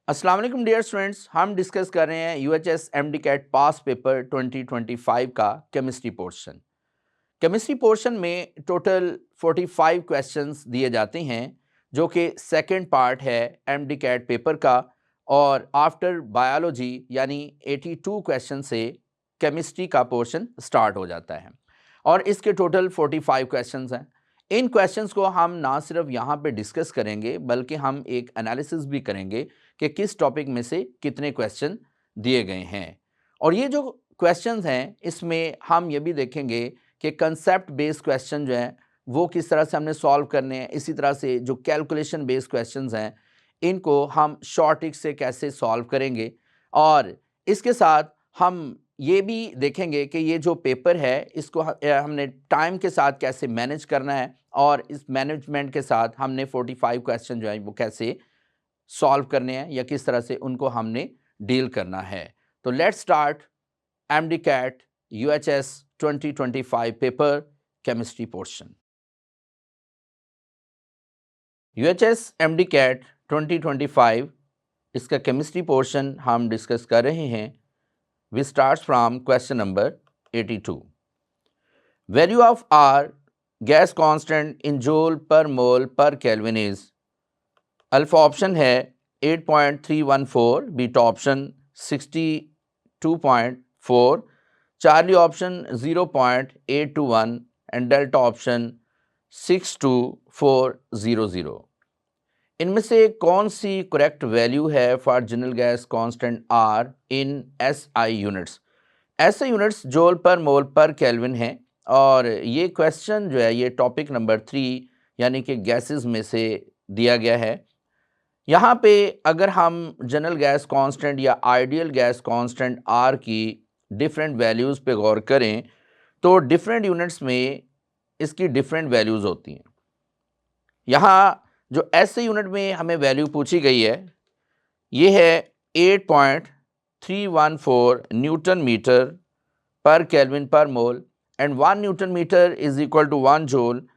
अस्सलाम वालेकुम dear students, हम डिस्कस कर रहे हैं यूएचएस एमडी कैट पास पेपर 2025 का केमिस्ट्री पोर्शन। केमिस्ट्री पोर्शन में टोटल 45 क्वेश्चंस दिए जाते हैं जो कि सेकंड पार्ट है एमडी कैट पेपर का, और आफ्टर बायोलॉजी यानी 82 क्वेश्चन से केमिस्ट्री का पोर्शन स्टार्ट हो जाता है और इसके टोटल 45 क्वेश्चंस हैं। इन क्वेश्चंस को हम ना सिर्फ यहाँ पे डिस्कस करेंगे बल्कि हम एक एनालिसिस भी करेंगे कि किस टॉपिक में से कितने क्वेश्चन दिए गए हैं। और ये जो क्वेश्चंस हैं इसमें हम ये भी देखेंगे कि कंसेप्ट बेस्ड क्वेश्चन जो हैं वो किस तरह से हमने सॉल्व करने हैं। इसी तरह से जो कैलकुलेशन बेस्ड क्वेश्चंस हैं इनको हम शॉर्ट ट्रिक से कैसे सॉल्व करेंगे, और इसके साथ हम ये भी देखेंगे कि ये जो पेपर है इसको हमने टाइम के साथ कैसे मैनेज करना है, और इस मैनेजमेंट के साथ हमने 45 क्वेश्चन जो है वो कैसे सॉल्व करने हैं या किस तरह से उनको हमने डील करना है। तो let's start MD CAT UHS 2025 paper chemistry portion. UHS MD CAT 2025 इसका केमिस्ट्री पोर्शन हम डिस्कस कर रहे हैं। We start from question number 82। Value of R gas constant in joule per mole per kelvin is. Alpha option है 8.314, beta option 62.4, Charlie option 0.821 and delta option 62400। इनमें से कौन सी करेक्ट वैल्यू है for general gas constant R in SI units. SI units joule per mole per kelvin है, और ये question जो है ये टॉपिक नंबर 3 यानी कि गैसेस में से दिया गया है। यहाँ पे अगर हम जनरल गैस कांस्टेंट या आइडियल गैस कांस्टेंट आर की डिफरेंट वैल्यूज़ पे गौर करें तो डिफरेंट यूनिट्स में इसकी डिफरेंट वैल्यूज़ होती हैं। यहाँ जो ऐसे यूनिट में हमें वैल्यू पूछी गई है ये है 8.314 Newton metre per kelvin per mole, and 1 newton metre is equal to 1 joule.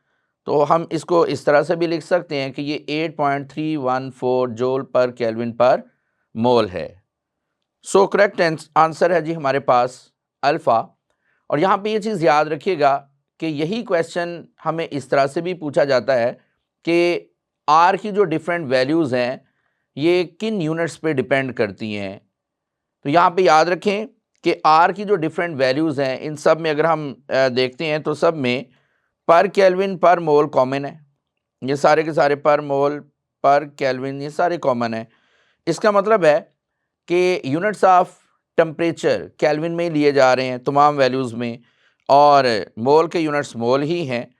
तो हम इसको इस तरह से भी लिख सकते हैं कि ये 8.314 जूल पर केल्विन पर मोल है। सो करेक्ट आंसर है जी हमारे पास अल्फ़ा। और यहाँ पे ये चीज़ याद रखिएगा कि यही क्वेश्चन हमें इस तरह से भी पूछा जाता है कि आर की जो डिफरेंट वैल्यूज़ हैं ये किन यूनिट्स पे डिपेंड करती हैं। तो यहाँ पे याद रखें कि आर की जो डिफरेंट वैल्यूज़ हैं इन सब में अगर हम देखते हैं तो सब में पर केल्विन पर मोल कॉमन है। ये सारे के सारे पर मोल पर केल्विन ये सारे कॉमन है। इसका मतलब है कि यूनिट्स ऑफ टेम्परेचर केल्विन में ही लिए जा रहे हैं तमाम वैल्यूज़ में, और मोल के यूनिट्स मोल ही हैं।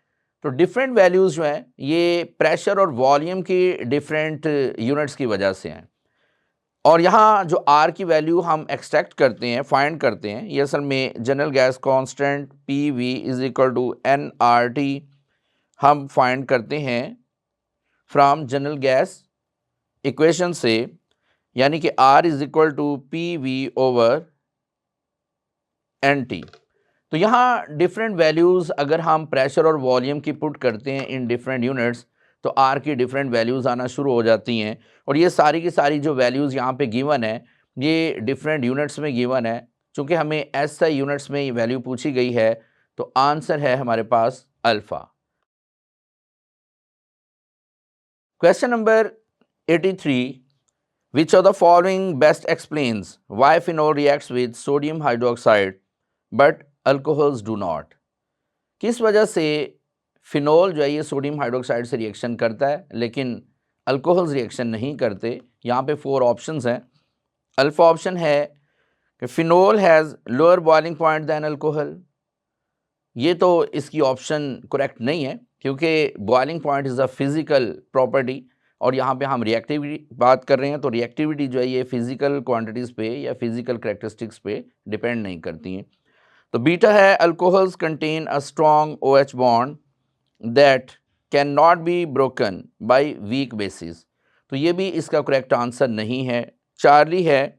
तो डिफरेंट वैल्यूज़ जो हैं ये प्रेशर और वॉल्यूम की डिफरेंट यूनिट्स की वजह से हैं। और यहाँ जो आर की वैल्यू हम एक्सट्रैक्ट करते हैं, फाइंड करते हैं, ये असल में general gas constant P V is equal to N R T हम फाइंड करते हैं फ्रॉम जनरल गैस इक्वेशन से, यानी कि R is equal to P V over N T. तो यहाँ डिफरेंट वैल्यूज़ अगर हम प्रेशर और वॉल्यूम की पुट करते हैं इन डिफरेंट यूनिट्स तो आर की डिफरेंट वैल्यूज़ आना शुरू हो जाती हैं। और ये सारी की सारी जो वैल्यूज़ यहाँ पे गिवन है ये डिफरेंट यूनिट्स में गिवन है। चूँकि हमें एसआई यूनिट्स में वैल्यू पूछी गई है तो आंसर है हमारे पास alpha. Question number 83, which of the following best explains why phenol reacts with sodium hydroxide but alcohols do not. किस वजह से फिनोल जो है ये सोडियम हाइड्रोक्साइड से रिएक्शन करता है लेकिन अल्कोहल्स रिएक्शन नहीं करते। यहाँ पे 4 ऑप्शंस हैं। अल्फा ऑप्शन है कि phenol has lower boiling point than alcohol. ये तो इसकी ऑप्शन करेक्ट नहीं है क्योंकि boiling point is a physical property, और यहाँ पे हम रिएक्टिविटी बात कर रहे हैं तो रिएक्टिविटी जो है ये फिज़िकल क्वांटिटीज़ पे या फिज़िकल करेक्टरिस्टिक्स पे डिपेंड नहीं करती हैं। तो बीटा है alcohols contain a strong OH bond that can not be broken by weak bases. तो ये भी इसका करेक्ट आंसर नहीं है। चार्ली है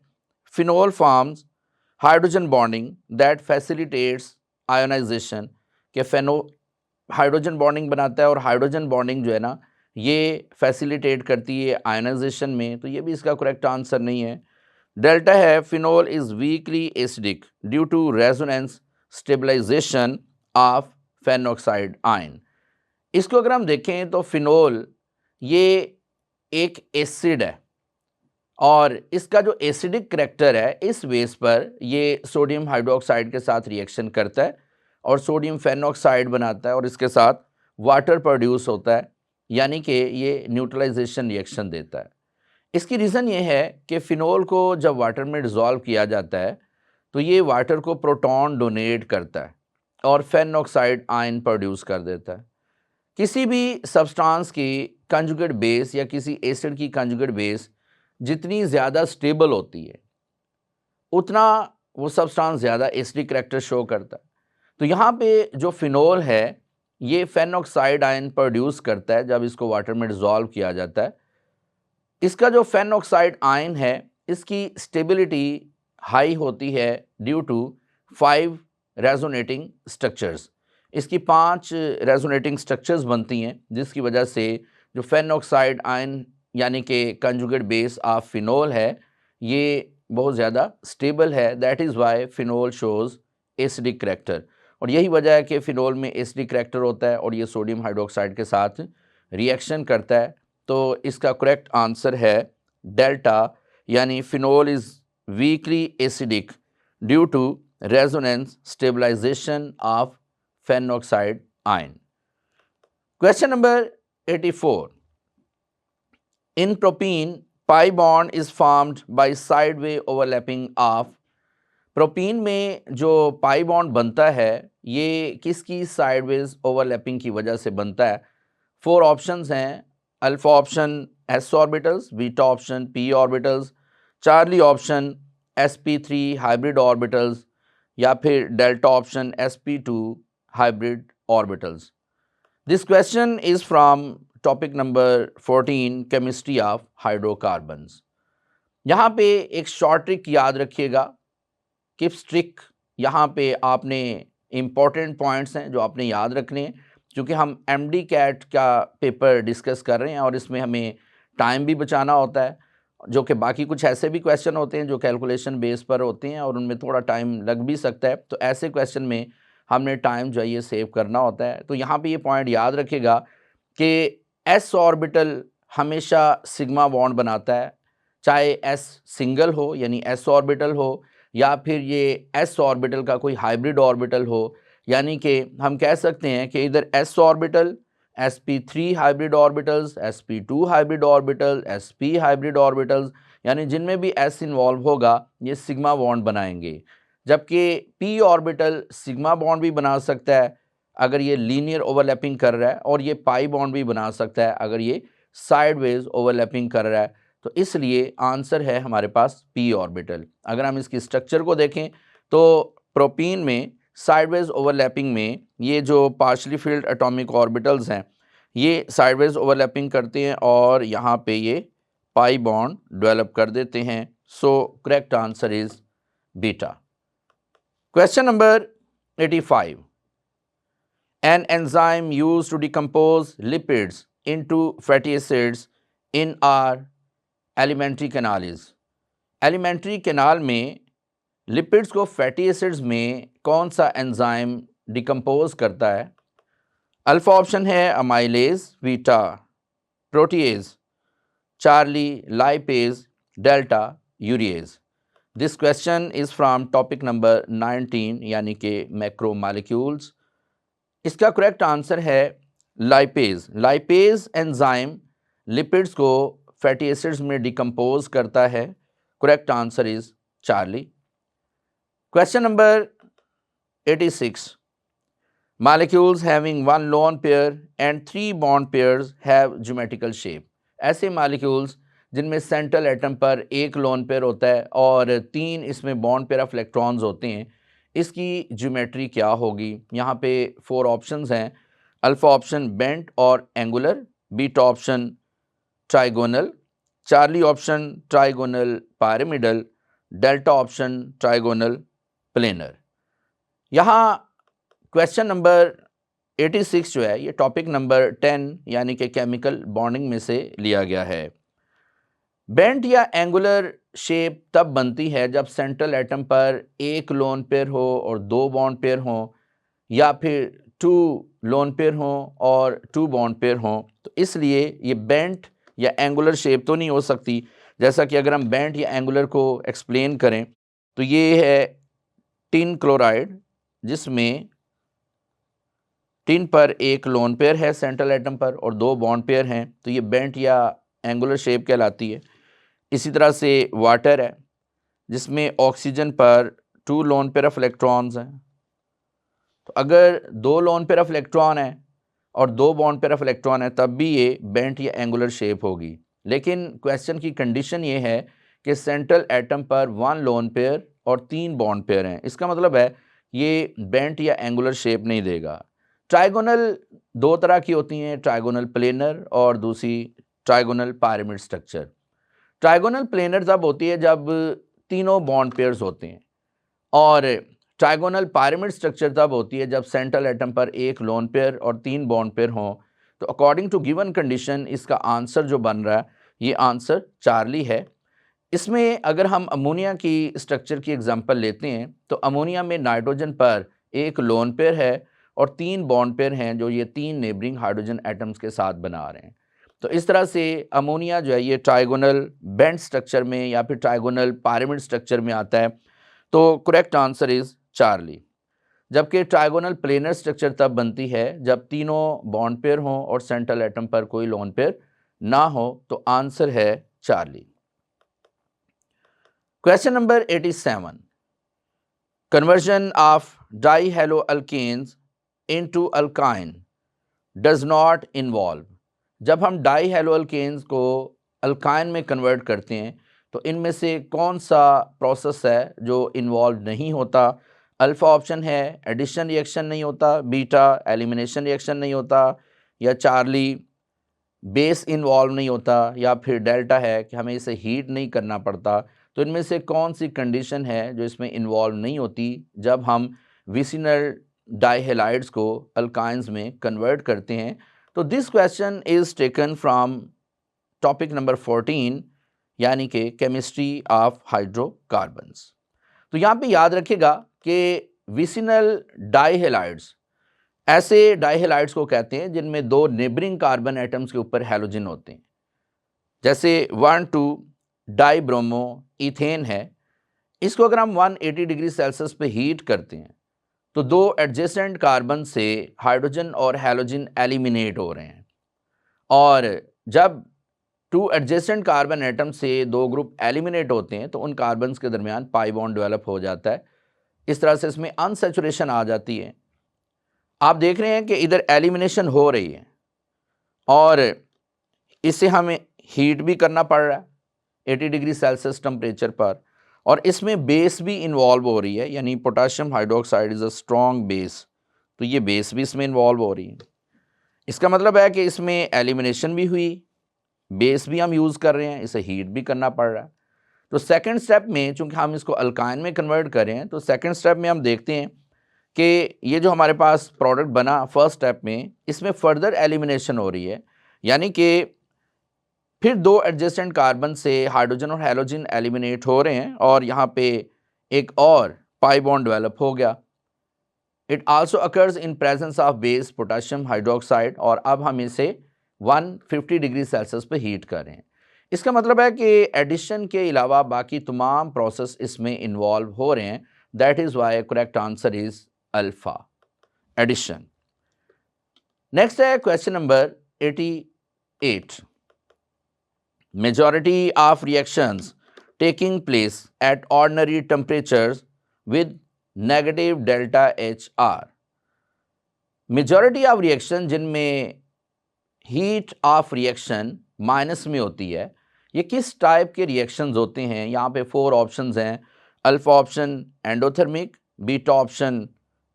phenol forms hydrogen bonding that facilitates ionization, के फेनो हाइड्रोजन बॉन्डिंग बनाता है, और हाइड्रोजन बॉन्डिंग जो है ना ये फैसिलिटेट करती है आयनाइजेशन में, तो ये भी इसका करेक्ट आंसर नहीं है। डेल्टा है phenol is weakly acidic due to resonance stabilization of phenoxide ion. इसको अगर हम देखें तो फिनोल ये एक एसिड है और इसका जो एसिडिक करैक्टर है इस बेस पर ये सोडियम हाइड्रोक्साइड के साथ रिएक्शन करता है और सोडियम फेनॉक्साइड बनाता है और इसके साथ वाटर प्रोड्यूस होता है, यानी कि ये न्यूट्रलाइजेशन रिएक्शन देता है। इसकी रीज़न ये है कि फ़िनोल को जब वाटर में डिज़ोल्व किया जाता है तो ये वाटर को प्रोटॉन डोनेट करता है और फेनॉक्साइड आयन प्रोड्यूस कर देता है। किसी भी सब्सटेंस की कंजुगेट बेस या किसी एसिड की कंजुगेट बेस जितनी ज़्यादा स्टेबल होती है उतना वो सब्सटेंस ज़्यादा एसिडिक करैक्टर शो करता है। तो यहाँ पे जो फिनोल है ये फेनॉक्साइड आयन प्रोड्यूस करता है जब इसको वाटर में डिज़ोल्व किया जाता है। इसका जो फेनॉक्साइड आयन है इसकी स्टेबिलिटी हाई होती है ड्यू टू 5 रेजोनेटिंग स्ट्रक्चर्स। इसकी 5 रेजोनेटिंग स्ट्रक्चर्स बनती हैं जिसकी वजह से जो फेनॉक्साइड आयन यानी कि कंजुगेट बेस ऑफ फिनोल है ये बहुत ज़्यादा स्टेबल है। That is Y phenol shows acidic character, और यही वजह है कि फ़िनोल में एसिडिक करैक्टर होता है और ये सोडियम हाइड्रोक्साइड के साथ रिएक्शन करता है। तो इसका करेक्ट आंसर है डेल्टा, यानी phenol is weakly acidic due to resonance stabilization of phenoxide ion. Question number 84, in propene pi bond is formed by sideway overlapping of. Propene में जो पाई बॉन्ड बनता है ये किसकी साइडवेज ओवरलैपिंग की वजह से बनता है? 4 ऑप्शंस हैं। Alpha option s orbitals, beta option p orbitals, Charlie option sp3 hybrid orbitals, या फिर delta option sp2 hybrid orbitals. This question is from topic number 14 chemistry of hydrocarbons. यहाँ पे एक शॉर्ट ट्रिक याद रखिएगा, किप्स ट्रिक। यहाँ पे आपने इम्पॉर्टेंट पॉइंट्स हैं जो आपने याद रखने हैं, क्योंकि हम एमडी कैट का पेपर डिस्कस कर रहे हैं और इसमें हमें टाइम भी बचाना होता है, जो कि बाकी कुछ ऐसे भी क्वेश्चन होते हैं जो कैलकुलेशन बेस पर होते हैं और उनमें थोड़ा टाइम लग भी सकता है। तो ऐसे क्वेश्चन में हमने टाइम जो है ये सेव करना होता है। तो यहाँ पे ये पॉइंट याद रखिएगा कि एस ऑर्बिटल हमेशा सिग्मा बॉन्ड बनाता है, चाहे एस सिंगल हो यानी एस ऑर्बिटल हो या फिर ये एस ऑर्बिटल का कोई हाइब्रिड ऑर्बिटल हो। यानी कि हम कह सकते हैं कि इधर S orbital, sp3 hybrid orbitals, sp2 hybrid orbital, sp hybrid orbitals, यानी जिनमें भी s इन्वॉल्व होगा ये सिग्मा बॉन्ड बनाएंगे। जबकि p ऑर्बिटल सिग्मा बॉन्ड भी बना सकता है अगर ये लीनियर ओवरलैपिंग कर रहा है, और ये पाई बॉन्ड भी बना सकता है अगर ये साइडवेज ओवरलैपिंग कर रहा है। तो इसलिए आंसर है हमारे पास p ऑर्बिटल। अगर हम इसकी स्ट्रक्चर को देखें तो प्रोपीन में साइडवेज ओवरलैपिंग में ये जो पार्शली फिल्ड एटॉमिक ऑर्बिटल्स हैं ये साइडवेज ओवरलैपिंग करते हैं और यहाँ पे ये पाई बॉन्ड डेवलप कर देते हैं। So correct answer is beta. Question number 85, an enzyme used to decompose lipids into fatty acids in our alimentary canal is. Alimentary canal में लिपिड्स को फैटी एसिड्स में कौन सा एंजाइम डिकम्पोज करता है? अल्फा ऑप्शन है amylase, beta protease, Charlie lipase, delta urease. This question is from topic number 19 यानी कि मैक्रो मॉलिक्यूल्स। इसका करेक्ट आंसर है लाइपेज। लाइपेज एंजाइम लिपिड्स को फैटी एसिड्स में डिकम्पोज करता है। Correct answer is Charlie. Question number 86, molecules having one lone pair and 3 bond pairs have geometrical shape। ऐसे molecules जिनमें सेंट्रल एटम पर एक लोन पेयर होता है और 3 इसमें बॉन्ड पेयर ऑफ इलेक्ट्रॉन्स होते हैं, इसकी ज्योमेट्री क्या होगी? यहाँ पे 4 ऑप्शंस हैं। अल्फा ऑप्शन बेंट और angular, beta option trigonal, Charlie option trigonal pyramidal, delta option trigonal planar. यहाँ क्वेश्चन नंबर 86 जो है ये टॉपिक नंबर 10 यानी कि केमिकल बॉन्डिंग में से लिया गया है। बेंट या एंगुलर शेप तब बनती है जब सेंट्रल एटम पर एक लोन पेयर हो और दो बॉन्ड पेयर हो, या फिर टू लोन पेयर हो और टू बॉन्ड पेयर हो। तो इसलिए ये बेंट या एंगुलर शेप तो नहीं हो सकती। जैसा कि अगर हम बेंट या एंगुलर को एक्सप्लेन करें तो ये है टिन क्लोराइड, जिसमें टिन पर एक लोन पेयर है सेंट्रल एटम पर और दो बॉन्ड पेयर हैं, तो ये बेंट या एंगुलर शेप कहलाती है। इसी तरह से वाटर है, जिसमें ऑक्सीजन पर two lone pair of electrons हैं। तो अगर दो लोन पेयर ऑफ इलेक्ट्रॉन है और दो बॉन्ड पेयर ऑफ इलेक्ट्रॉन है तब भी ये बेंट या एंगुलर शेप होगी। लेकिन क्वेश्चन की कंडीशन ये है कि सेंट्रल एटम पर वन लोन पेयर और तीन बॉन्ड पेयर हैं। इसका मतलब है ये बेंट या एंगुलर शेप नहीं देगा। ट्राइगोनल दो तरह की होती हैं, ट्राइगोनल प्लेनर और दूसरी trigonal pyramid structure. Trigonal planar तब होती है जब तीनों बॉन्ड पेयर्स होते हैं, और ट्राइगोनल पिरामिड स्ट्रक्चर तब होती है जब सेंट्रल एटम पर एक लोन पेयर और तीन बॉन्ड पेयर हों। तो अकॉर्डिंग टू गिवन कंडीशन इसका आंसर जो बन रहा है ये आंसर चार्ली है। इसमें अगर हम अमोनिया की स्ट्रक्चर की एग्जांपल लेते हैं तो अमोनिया में नाइट्रोजन पर एक लोन पेयर है और तीन बॉन्ड पेयर हैं जो ये तीन नेबरिंग हाइड्रोजन एटम्स के साथ बना रहे हैं। तो इस तरह से अमोनिया जो है ये ट्राइगोनल बेंड स्ट्रक्चर में या फिर ट्राइगोनल पिरामिड स्ट्रक्चर में आता है। तो करेक्ट आंसर इज चार्ली। जबकि ट्राइगोनल प्लेनर स्ट्रक्चर तब बनती है जब तीनों बॉन्ड पेयर हों और सेंट्रल एटम पर कोई लोन पेयर ना हो। तो आंसर है Charlie. Question number 87, conversion of dihaloalkanes into alkyne does not involve. जब हम डाइहेलोअल्केन्स को अल्काइन में कन्वर्ट करते हैं तो इनमें से कौन सा प्रोसेस है जो इन्वॉल्व नहीं होता। अल्फ़ा ऑप्शन है एडिशन रिएक्शन नहीं होता, बीटा एलिमिनेशन रिएक्शन नहीं होता, या चार्ली बेस इन्वॉल्व नहीं होता, या फिर डेल्टा है कि हमें इसे हीट नहीं करना पड़ता। तो इनमें से कौन सी कंडीशन है जो इसमें इन्वॉल्व नहीं होती जब हम विसिनल डाइहेलाइड्स को अल्काइंस में कन्वर्ट करते हैं। तो this question is taken from topic number 14 यानी कि केमिस्ट्री ऑफ हाइड्रोकार्बन्स। तो यहाँ पे याद रखिएगा कि विसिनल डाइहेलाइड्स ऐसे डाइहेलाइड्स को कहते हैं जिनमें दो नेबरिंग कार्बन एटम्स के ऊपर हैलोजन होते हैं। जैसे 1,2 डाइब्रोमो इथेन है, इसको अगर हम 180 डिग्री सेल्सियस पे हीट करते हैं तो दो एडजेसेंट कार्बन से हाइड्रोजन और हैलोजन एलिमिनेट हो रहे हैं, और जब टू एडजेसेंट कार्बन एटम से दो ग्रुप एलिमिनेट होते हैं तो उन कार्बन्स के दरमियान पाई बॉन्ड डेवलप हो जाता है। इस तरह से इसमें अनसैचुरेशन आ जाती है। आप देख रहे हैं कि इधर एलिमिनेशन हो रही है और इससे हमें हीट भी करना पड़ रहा है 80 डिग्री सेल्सियस टेम्परेचर पर, और इसमें बेस भी इन्वॉल्व हो रही है, यानी potassium hydroxide is a strong base. तो ये बेस भी इसमें इन्वॉल्व हो रही है। इसका मतलब है कि इसमें एलिमिनेशन भी हुई, बेस भी हम यूज़ कर रहे हैं, इसे हीट भी करना पड़ रहा है। तो सेकंड स्टेप में चूंकि हम इसको अल्काइन में कन्वर्ट कर रहे हैं तो सेकंड स्टेप में हम देखते हैं कि ये जो हमारे पास प्रोडक्ट बना फर्स्ट स्टेप में, इसमें फर्दर एलिमिनेशन हो रही है, यानी कि फिर दो एडजेसेंट कार्बन से हाइड्रोजन और हैलोजन एलिमिनेट हो रहे हैं और यहाँ पे एक और पाई बॉन्ड डेवलप हो गया। It also occurs in presence of base potassium hydroxide, और अब हम इसे 150 डिग्री सेल्सियस पे हीट कर रहे हैं। इसका मतलब है कि एडिशन के अलावा बाकी तमाम प्रोसेस इसमें इन्वॉल्व हो रहे हैं। That is why correct answer is alpha, addition. Next है question number 88, majority of reactions taking place at ordinary temperatures with negative delta H are majority of reaction जिनमें heat of reaction माइनस में होती है, ये किस type के reactions होते हैं। यहाँ पे 4 ऑप्शंस हैं। Alpha option endothermic, beta option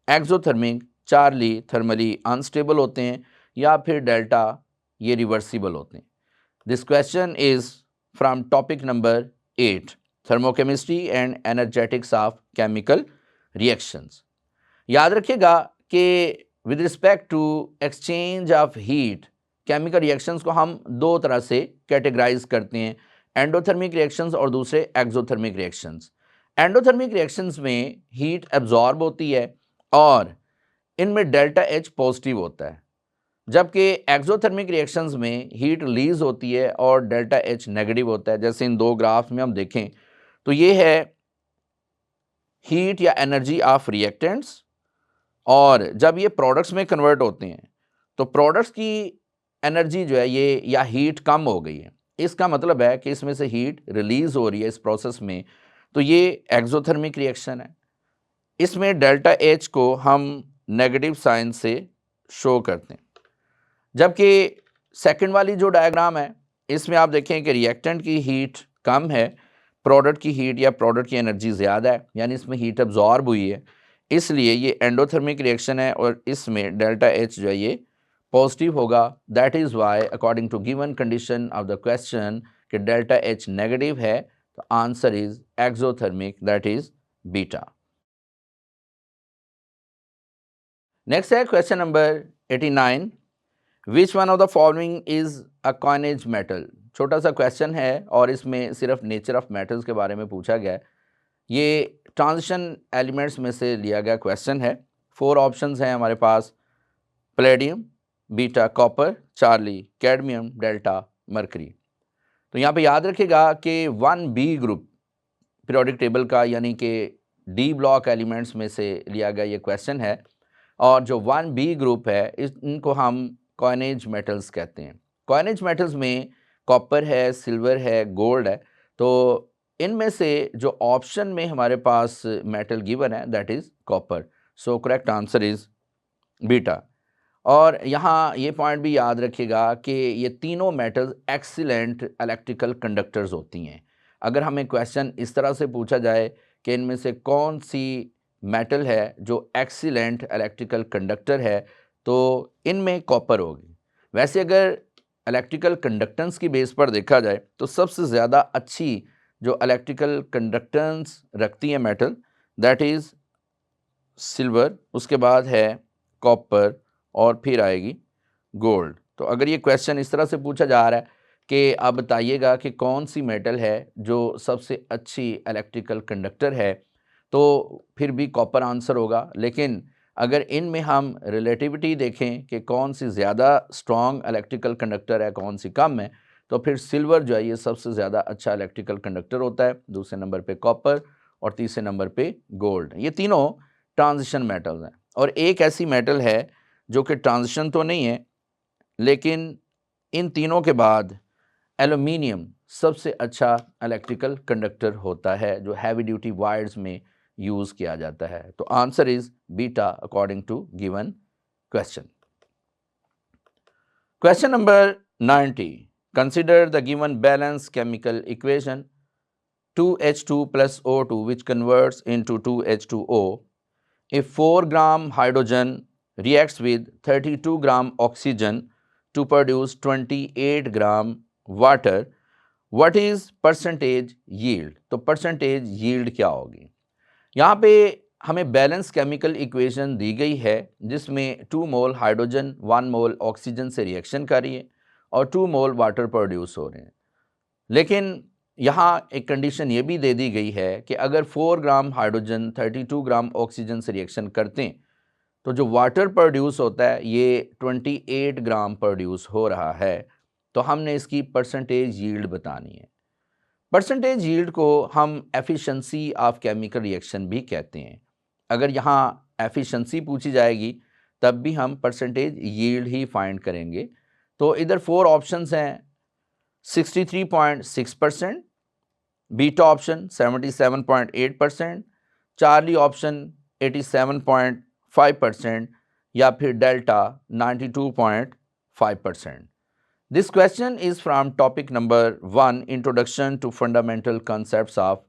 exothermic, Charlie thermally unstable होते हैं, या फिर डेल्टा ये रिवर्सिबल होते हैं। This question is from topic number 8, thermochemistry and energetics of chemical reactions. याद रखिएगा कि with respect to exchange of heat, chemical reactions को हम दो तरह से कैटेगराइज करते हैं, एंडोथर्मिक रिएक्शंस और दूसरे एक्सोथर्मिक रिएक्शंस। एंडोथर्मिक रिएक्शंस में हीट एब्जॉर्ब होती है और इनमें डेल्टा एच पॉजिटिव होता है, जबकि एक्सोथर्मिक रिएक्शंस में हीट रिलीज होती है और डेल्टा एच नेगेटिव होता है। जैसे इन दो ग्राफ में हम देखें तो ये है हीट या एनर्जी ऑफ रिएक्टेंट्स, और जब ये प्रोडक्ट्स में कन्वर्ट होते हैं तो प्रोडक्ट्स की एनर्जी जो है ये या हीट कम हो गई है, इसका मतलब है कि इसमें से हीट रिलीज हो रही है इस प्रोसेस में, तो ये एक्सोथर्मिक रिएक्शन है। इसमें डेल्टा एच को हम नेगेटिव साइन से शो करते हैं। जबकि सेकंड वाली जो डायग्राम है इसमें आप देखें कि रिएक्टेंट की हीट कम है, प्रोडक्ट की हीट या प्रोडक्ट की एनर्जी ज़्यादा है, यानी इसमें हीट अब्जॉर्ब हुई है, इसलिए ये एंडोथर्मिक रिएक्शन है और इसमें डेल्टा एच जो है ये पॉजिटिव होगा। That is why according to given condition of the question कि डेल्टा एच नेगेटिव है, तो answer is exothermic, that is beta. Next है question number 89, which one of the following is a coinage metal. छोटा सा question है और इसमें सिर्फ नेचर ऑफ मेटल्स के बारे में पूछा गया है। ये ट्रांजिशन एलिमेंट्स में से लिया गया क्वेश्चन है। 4 ऑप्शंस हैं हमारे पास, palladium, beta copper, Charlie cadmium, delta mercury. तो यहाँ पे याद रखिएगा कि 1B ग्रुप पीरियोडिक टेबल का यानी कि डी ब्लॉक एलिमेंट्स में से लिया गया ये क्वेश्चन है, और जो 1B ग्रुप है इनको हम कॉइनेज मेटल्स कहते हैं। कॉइनेज मेटल्स में कॉपर है, सिल्वर है, गोल्ड है, तो इनमें से जो ऑप्शन में हमारे पास मेटल गिवन है that is copper, so correct answer is beta. और यहाँ ये पॉइंट भी याद रखिएगा कि ये तीनों मेटल्स एक्सीलेंट इलेक्ट्रिकल कंडक्टर्स होती हैं। अगर हमें क्वेश्चन इस तरह से पूछा जाए कि इनमें से कौन सी मेटल है जो एक्सीलेंट इलेक्ट्रिकल कंडक्टर है, तो इनमें कॉपर होगी। वैसे अगर इलेक्ट्रिकल कंडक्टेंस की बेस पर देखा जाए तो सबसे ज़्यादा अच्छी जो इलेक्ट्रिकल कंडक्टेंस रखती है मेटल दैट इज़ सिल्वर, उसके बाद है कॉपर और फिर आएगी गोल्ड। तो अगर ये क्वेश्चन इस तरह से पूछा जा रहा है कि आप बताइएगा कि कौन सी मेटल है जो सबसे अच्छी इलेक्ट्रिकल कंडक्टर है, तो फिर भी कॉपर आंसर होगा। लेकिन अगर इनमें हम रिलेटिविटी देखें कि कौन सी ज़्यादा स्ट्रॉन्ग इलेक्ट्रिकल कंडक्टर है, कौन सी कम है, तो फिर सिल्वर जो है ये सबसे ज़्यादा अच्छा इलेक्ट्रिकल कंडक्टर होता है, दूसरे नंबर पे कॉपर और तीसरे नंबर पे गोल्ड। ये तीनों ट्रांजिशन मेटल्स हैं। और एक ऐसी मेटल है जो कि ट्रांजिशन तो नहीं है, लेकिन इन तीनों के बाद एल्युमिनियम सबसे अच्छा इलेक्ट्रिकल कंडक्टर होता है जो हैवी ड्यूटी वायर्स में यूज़ किया जाता है। तो answer is beta according to given question. Question number 90, consider the given balance chemical equation 2H2 plus O2 which converts into 2H2O. If 4 gram hydrogen reacts with 32 gram oxygen to produce 28 gram water, what is percentage yield? तो percentage yield क्या होगी? यहाँ पे हमें balance chemical equation दी गई है जिसमें 2 मोल hydrogen 1 मोल oxygen से रिएक्शन कर रही है और 2 मोल वाटर प्रोड्यूस हो रहे हैं। लेकिन यहाँ एक कंडीशन ये भी दे दी गई है कि अगर 4 ग्राम हाइड्रोजन 32 ग्राम ऑक्सीजन से रिएक्शन करते हैं तो जो वाटर प्रोड्यूस होता है ये 28 ग्राम प्रोड्यूस हो रहा है। तो हमने इसकी परसेंटेज यील्ड बतानी है। परसेंटेज यील्ड को हम एफिशिएंसी ऑफ केमिकल रिएक्शन भी कहते हैं। अगर यहाँ एफिशिएंसी पूछी जाएगी तब भी हम परसेंटेज यील्ड ही फाइंड करेंगे। तो इधर 4 ऑप्शंस हैं, 63.6%, बीटा ऑप्शन 77.8%, चार्ली ऑप्शन 87.5% या फिर delta 92.5%। This question is from topic number 1, Introduction to Fundamental Concepts of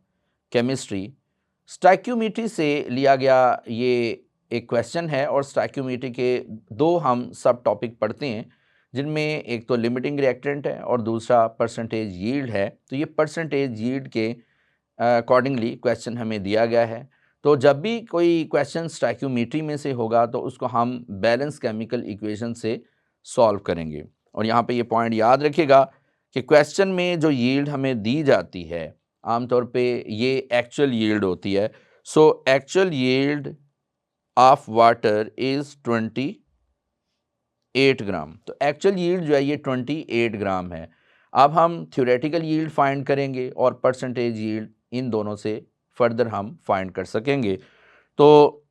Chemistry. स्टैक्यूमीट्री से लिया गया ये एक क्वेश्चन है और स्टैक्यूमीट्री के 2 हम सब टॉपिक पढ़ते हैं जिनमें एक तो लिमिटिंग रिएक्टेंट है और दूसरा परसेंटेज यील्ड है। तो ये परसेंटेज यील्ड के अकॉर्डिंगली क्वेश्चन हमें दिया गया है। तो जब भी कोई क्वेश्चन स्टोइकियोमेट्री में से होगा तो उसको हम बैलेंस केमिकल इक्वेशन से सॉल्व करेंगे। और यहाँ पे ये पॉइंट याद रखिएगा कि क्वेश्चन में जो यील्ड हमें दी जाती है आमतौर पे ये एक्चुअल यील्ड होती है। So actual yield of water is 28 ग्राम। तो एक्चुअल यील्ड जो है ये 28 ग्राम है। अब हम थ्योरेटिकल यील्ड फाइंड करेंगे और परसेंटेज यील्ड इन दोनों से फर्दर हम फाइंड कर सकेंगे। तो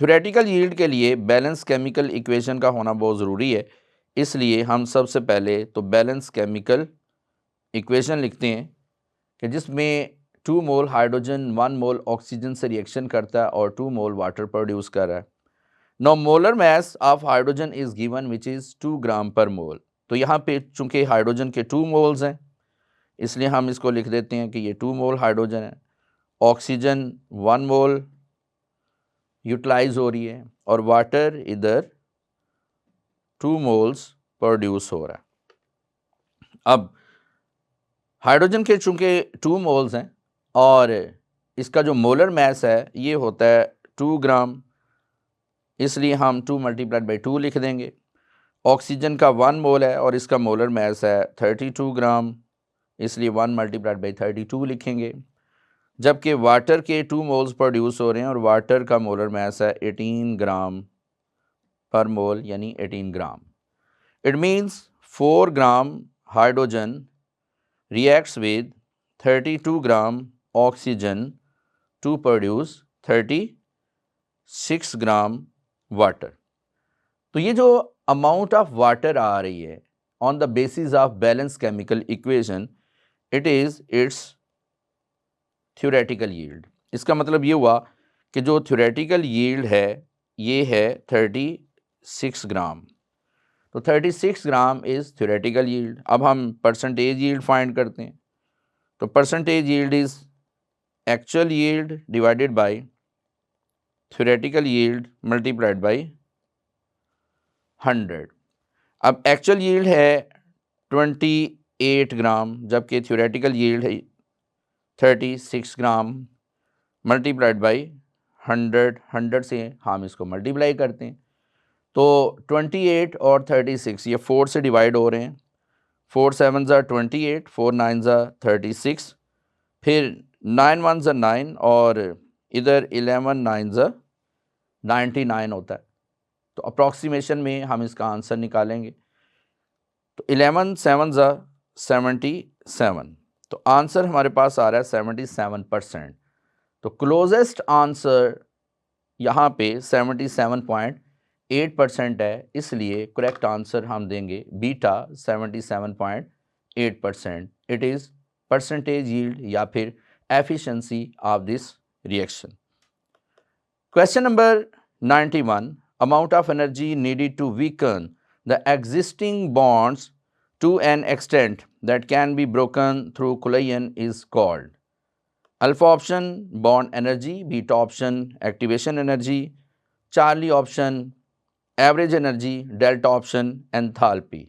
थ्योरेटिकल यील्ड के लिए बैलेंस केमिकल इक्वेशन का होना बहुत ज़रूरी है, इसलिए हम सबसे पहले तो बैलेंस केमिकल इक्वेशन लिखते हैं कि जिसमें 2 मोल हाइड्रोजन 1 मोल ऑक्सीजन से रिएक्शन करता है और 2 मोल वाटर प्रोड्यूस कर रहा है। No molar mass of hydrogen is given which is 2 gram per mole. तो यहाँ पे चूंकि हाइड्रोजन के 2 मोल्स हैं इसलिए हम इसको लिख देते हैं कि ये 2 मोल हाइड्रोजन है। ऑक्सीजन 1 मोल यूटिलाइज हो रही है और वाटर इधर 2 मोल्स प्रोड्यूस हो रहा है। अब हाइड्रोजन के चूंकि 2 मोल्स हैं और इसका जो मोलर मास है ये होता है 2 ग्राम, इसलिए हम 2 मल्टीप्लाइड बाई 2 लिख देंगे। ऑक्सीजन का 1 मोल है और इसका मोलर मास है 32 ग्राम, इसलिए 1 मल्टीप्लाइड बाई 32 लिखेंगे। जबकि वाटर के 2 मोल्स प्रोड्यूस हो रहे हैं और वाटर का मोलर मास है 18 ग्राम पर मोल, यानी 18 gram. It means 4 gram hydrogen reacts with 32 gram oxygen to produce 36 gram water. तो ये जो अमाउंट ऑफ वाटर आ रही है on the basis of balance chemical equation, it is its theoretical yield. इसका मतलब ये हुआ कि जो थ्योरेटिकल यील्ड है ये है 36 ग्राम। तो 36 ग्राम इज़ थ्योरेटिकल यील्ड। अब हम परसेंटेज यील्ड फाइंड करते हैं। तो percentage yield is actual yield divided by theoretical yield multiplied by 100। अब एक्चुअल यील्ड है 28 ग्राम जबकि थ्योरेटिकल यील्ड है 36 ग्राम मल्टीप्लाइड बाय 100 से हम इसको मल्टीप्लाई करते हैं। तो 28 और 36 ये 4 से डिवाइड हो रहे हैं। 4 7 ज़ा 28, 4 9 ज़ा 36, फिर 9 1 ज़ा 9 और इधर 11 9 ज़ा 99 होता है। तो अप्रॉक्सीमेशन में हम इसका आंसर निकालेंगे। तो 11 7 ज़ा 77, तो आंसर हमारे पास आ रहा है 77%। तो क्लोजेस्ट आंसर यहाँ पे 77.8% है, इसलिए करेक्ट आंसर हम देंगे beta 77.8%। It is percentage yield या फिर efficiency of this reaction. Question number 91, amount of energy needed to weaken the existing bonds to an extent that can be broken through collision is called. Alpha option bond energy, beta option activation energy, Charlie option average energy, delta option enthalpy।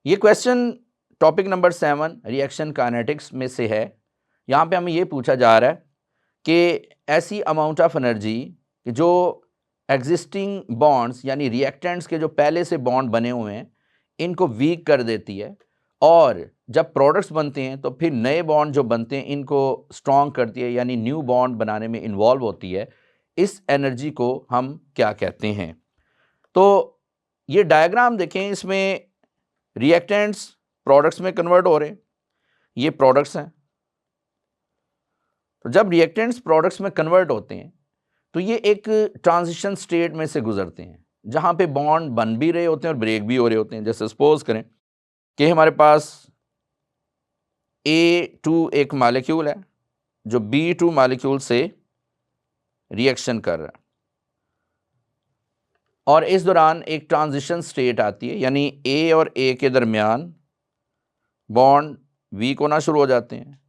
ये question topic number 7 reaction kinetics में से है। यहाँ पे हमें ये पूछा जा रहा है कि ऐसी अमाउंट ऑफ एनर्जी जो एग्जिस्टिंग बॉन्ड्स यानी रिएक्टेंट्स के जो पहले से बॉन्ड बने हुए हैं इनको वीक कर देती है, और जब प्रोडक्ट्स बनते हैं तो फिर नए बॉन्ड जो बनते हैं इनको स्ट्रॉन्ग करती है, यानी न्यू बॉन्ड बनाने में इन्वॉल्व होती है। इस एनर्जी को हम क्या कहते हैं? तो ये डायग्राम देखें, इसमें रिएक्टेंट्स प्रोडक्ट्स में कन्वर्ट हो रहे हैं, ये प्रोडक्ट्स हैं। तो जब रिएक्टेंट्स प्रोडक्ट्स में कन्वर्ट होते हैं तो ये एक ट्रांजिशन स्टेट में से गुजरते हैं जहाँ पे बॉन्ड बन भी रहे होते हैं और ब्रेक भी हो रहे होते हैं। जैसे सपोज करें कि हमारे पास A2 एक मॉलिक्यूल है जो B2 मॉलिक्यूल से रिएक्शन कर रहा है और इस दौरान एक ट्रांजिशन स्टेट आती है, यानी A और A के दरमियान बॉन्ड वीक होना शुरू हो जाते हैं।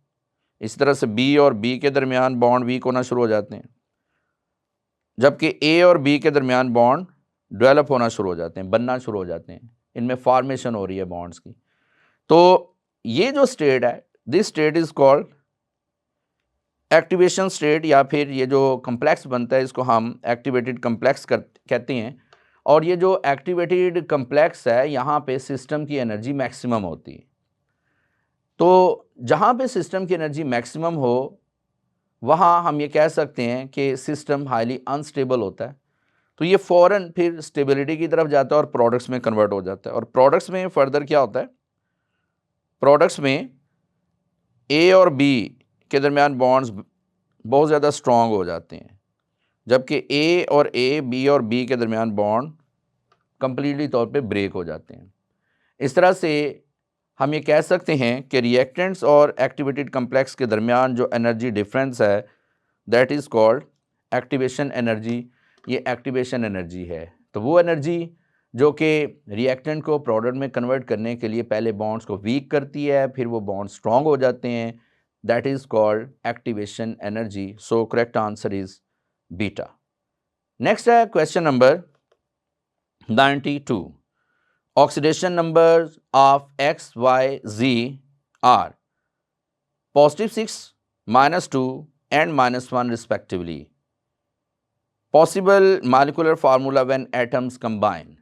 इस तरह से B और B के दरमियान बॉन्ड वीक होना शुरू हो जाते हैं, जबकि A और B के दरमियान बॉन्ड डेवलप होना शुरू हो जाते हैं, बनना शुरू हो जाते हैं। इनमें फॉर्मेशन हो रही है बॉन्ड्स की। तो ये जो स्टेट है, this state is called activation state या फिर ये जो कम्प्लेक्स बनता है इसको हम एक्टिवेटेड कम्प्लेक्स कहते हैं। और ये जो एक्टिवेटेड कम्प्लेक्स है यहाँ पे सिस्टम की एनर्जी मैक्सिमम होती है। तो जहाँ पे सिस्टम की एनर्जी मैक्सिमम हो वहाँ हम ये कह सकते हैं कि सिस्टम हाईली अनस्टेबल होता है। तो ये फ़ौरन फिर स्टेबिलिटी की तरफ जाता है और प्रोडक्ट्स में कन्वर्ट हो जाता है। और प्रोडक्ट्स में फर्दर क्या होता है, प्रोडक्ट्स में ए और बी के दरमियान बॉन्ड्स बहुत ज़्यादा स्ट्रॉन्ग हो जाते हैं, जबकि बी और बी के दरमियान बॉन्ड कंप्लीटली तौर पे ब्रेक हो जाते हैं। इस तरह से हम ये कह सकते हैं कि रिएक्टेंट्स और एक्टिवेटेड कम्प्लेक्स के दरमियान जो एनर्जी डिफरेंस है that is called activation energy. ये एक्टिवेशन एनर्जी है। तो वो एनर्जी जो कि रिएक्टेंट को प्रोडक्ट में कन्वर्ट करने के लिए पहले बॉन्ड्स को वीक करती है, फिर वो बॉन्ड स्ट्रॉन्ग हो जाते हैं, that is called activation energy. So correct answer is beta. Next है question number 92। Oxidation numbers of X, Y, Z are +6, -2 and -1 respectively. Possible molecular formula when atoms combine.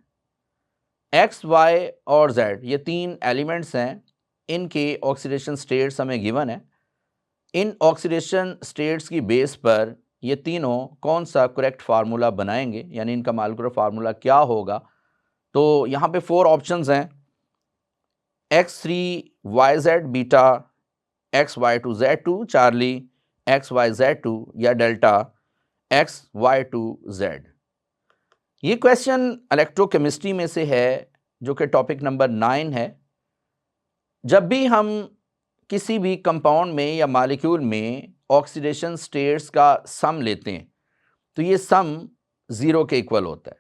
X, Y और Z ये तीन elements हैं, इनके oxidation states हमें given है। In oxidation states की base पर ये तीनों कौन सा करेक्ट फार्मूला बनाएंगे, यानी इनका मोलेकुलर फार्मूला क्या होगा। तो यहाँ पे 4 ऑप्शंस हैं, X3YZ beta, XY2Z2 Charlie, XYZ2 या डेल्टा, XY2Z। ये क्वेश्चन इलेक्ट्रोकेमिस्ट्री में से है जो कि टॉपिक नंबर 9 है। जब भी हम किसी भी कंपाउंड में या मॉलिक्यूल में ऑक्सीडेशन स्टेट्स का सम लेते हैं तो ये सम 0 के इक्वल होता है।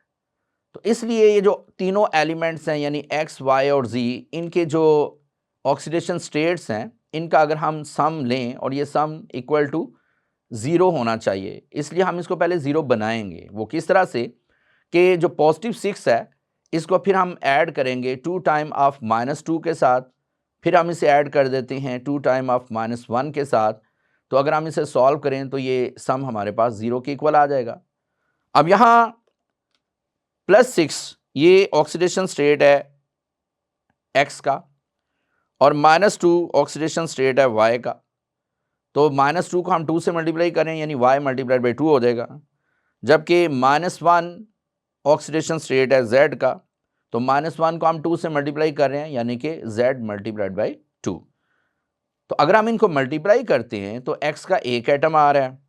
तो इसलिए ये जो तीनों एलिमेंट्स हैं यानी X, Y और Z, इनके जो ऑक्सीडेशन स्टेट्स हैं इनका अगर हम सम लें और ये सम इक्वल टू 0 होना चाहिए, इसलिए हम इसको पहले 0 बनाएंगे। वो किस तरह से कि जो +6 है इसको फिर हम ऐड करेंगे 2 टाइम ऑफ -2 के साथ, फिर हम इसे ऐड कर देते हैं 2 टाइम ऑफ -1 के साथ। तो अगर हम इसे सॉल्व करें तो ये सम हमारे पास 0 के इक्वल आ जाएगा। अब यहाँ +6 ये ऑक्सीडेशन स्टेट है X का और -2 ऑक्सीडेशन स्टेट है Y का। तो -2 को हम 2 से मल्टीप्लाई करें यानी Y मल्टीप्लाइड बाई 2 हो जाएगा, जबकि -1 ऑक्सीडेशन स्टेट है Z का। तो -1 को हम 2 से मल्टीप्लाई कर रहे हैं यानी कि Z मल्टीप्लाइड बाई 2। तो अगर हम इनको मल्टीप्लाई करते हैं तो X का एक एटम आ रहा है,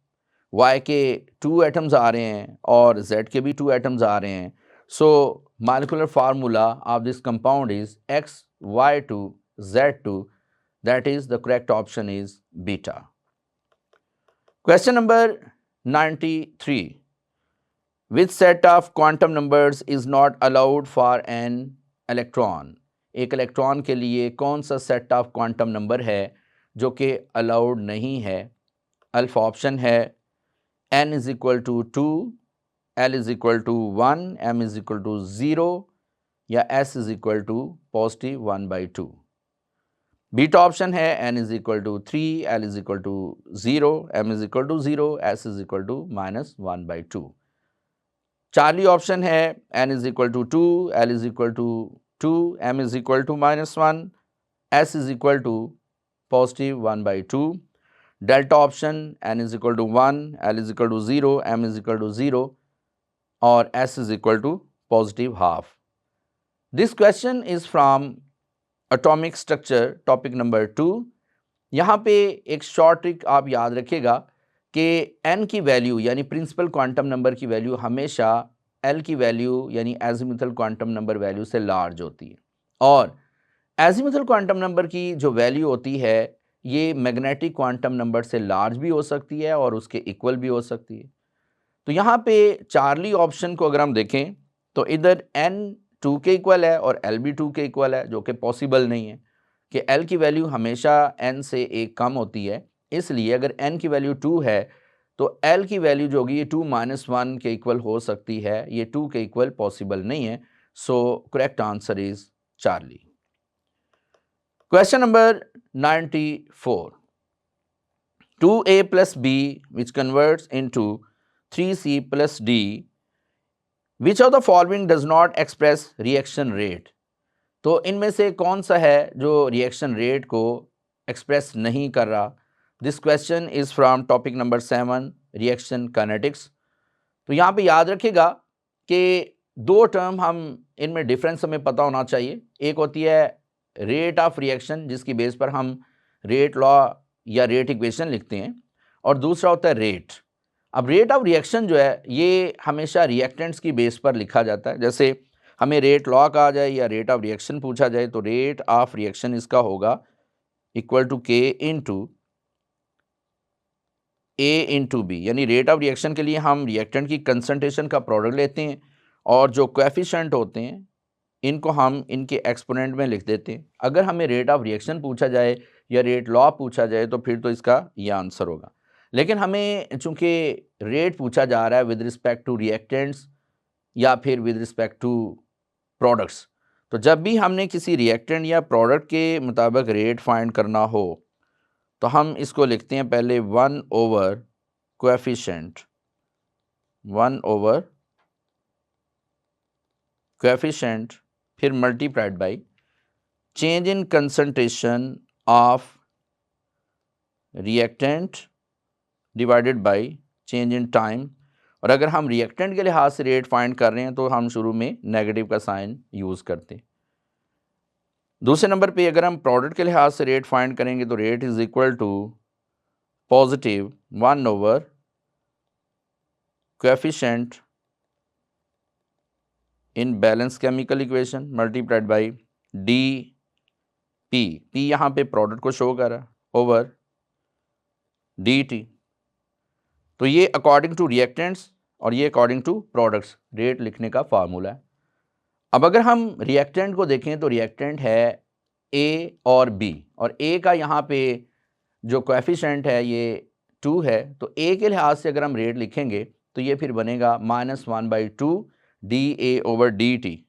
Y के 2 एटम्स आ रहे हैं और Z के भी 2 एटम्स आ रहे हैं। So molecular formula of this compound is XY2Z2, that is the correct option is beta. Question number 93. Which set of quantum numbers is not allowed for an electron? एक electron के लिए कौन सा set of quantum number है जो कि allowed नहीं है। अल्फा ऑप्शन है n is equal to 2, L is equal to 1, M is equal to 0 या S is equal to positive 1 by 2। Beta option है n is equal to 3, L is equal to 0, M is equal to 0, S is equal to -1 by 2। Charlie option है n is equal to 2, L is equal to 2, M is equal to -1, S is equal to positive 1 by 2। Delta option n is equal to 1, L is equal to 0, M is equal to 0 और S is equal to positive half। This question is from atomic structure topic number 2। यहाँ पे एक short trick आप याद रखिएगा कि n की value यानी प्रिंसिपल क्वांटम नंबर की वैल्यू हमेशा L की वैल्यू यानी एजिमुथल क्वांटम नंबर वैल्यू से लार्ज होती है, और एजिमुथल क्वांटम नंबर की जो वैल्यू होती है ये मैग्नेटिक क्वांटम नंबर से लार्ज भी हो सकती है और उसके इक्वल भी हो सकती है। तो यहाँ पे चार्ली ऑप्शन को अगर हम देखें तो इधर n 2 के इक्वल है और L भी 2 के इक्वल है, जो कि पॉसिबल नहीं है कि L की वैल्यू हमेशा n से एक कम होती है। इसलिए अगर n की वैल्यू 2 है तो L की वैल्यू जो होगी ये 2 - 1 के इक्वल हो सकती है, ये 2 के इक्वल पॉसिबल नहीं है। So correct answer is Charlie. Question number 94। 2a plus b which converts into 3c plus d. Which of the following does not express reaction rate? तो इनमें से कौन सा है जो रिएक्शन रेट को एक्सप्रेस नहीं कर रहा? This question is from topic number 7 reaction kinetics. तो यहाँ पे याद रखिएगा कि दो टर्म हम इनमें डिफरेंस हमें पता होना चाहिए। एक होती है रेट ऑफ रिएक्शन जिसकी बेस पर हम रेट लॉ या रेट इक्वेशन लिखते हैं, और दूसरा होता है रेट। अब रेट ऑफ रिएक्शन जो है ये हमेशा रिएक्टेंट्स की बेस पर लिखा जाता है। जैसे हमें रेट लॉ कहा जाए या रेट ऑफ रिएक्शन पूछा जाए तो रेट ऑफ रिएक्शन इसका होगा इक्वल टू के इंटू ए इंटू बी, यानी रेट ऑफ रिएक्शन के लिए हम रिएक्टेंट की कंसंट्रेशन का प्रोडक्ट लेते हैं और जो कोएफिशिएंट होते हैं इनको हम इनके एक्सपोनेंट में लिख देते हैं। अगर हमें रेट ऑफ रिएक्शन पूछा जाए या रेट लॉ पूछा जाए तो फिर तो इसका यह आंसर होगा। लेकिन हमें चूंकि रेट पूछा जा रहा है विद रिस्पेक्ट टू रिएक्टेंट्स या फिर विद रिस्पेक्ट टू प्रोडक्ट्स, तो जब भी हमने किसी रिएक्टेंट या प्रोडक्ट के मुताबिक रेट फाइंड करना हो तो हम इसको लिखते हैं पहले 1 ओवर कोएफिशिएंट, 1 ओवर कोएफिशिएंट, फिर multiplied by change in concentration of reactant divided by change in time. और अगर हम रिएक्टेंट के लिहाज से रेट फाइंड कर रहे हैं तो हम शुरू में नेगेटिव का साइन यूज़ करते हैं। दूसरे नंबर पे अगर हम प्रोडक्ट के लिहाज से रेट फाइंड करेंगे तो rate is equal to positive 1 over coefficient in balance chemical equation multiplied by D P, P यहाँ पे प्रोडक्ट को शो कर रहा है, ओवर डी टी। तो ये अकॉर्डिंग टू रिएक्टेंट्स और ये अकॉर्डिंग टू प्रोडक्ट्स रेट लिखने का फार्मूला है। अब अगर हम रिएक्टेंट को देखें तो रिएक्टेंट है ए और बी, और ए का यहाँ पे जो कोएफिशिएंट है ये 2 है, तो ए के लिहाज से अगर हम रेट लिखेंगे तो ये फिर बनेगा -1/2 D A over D T,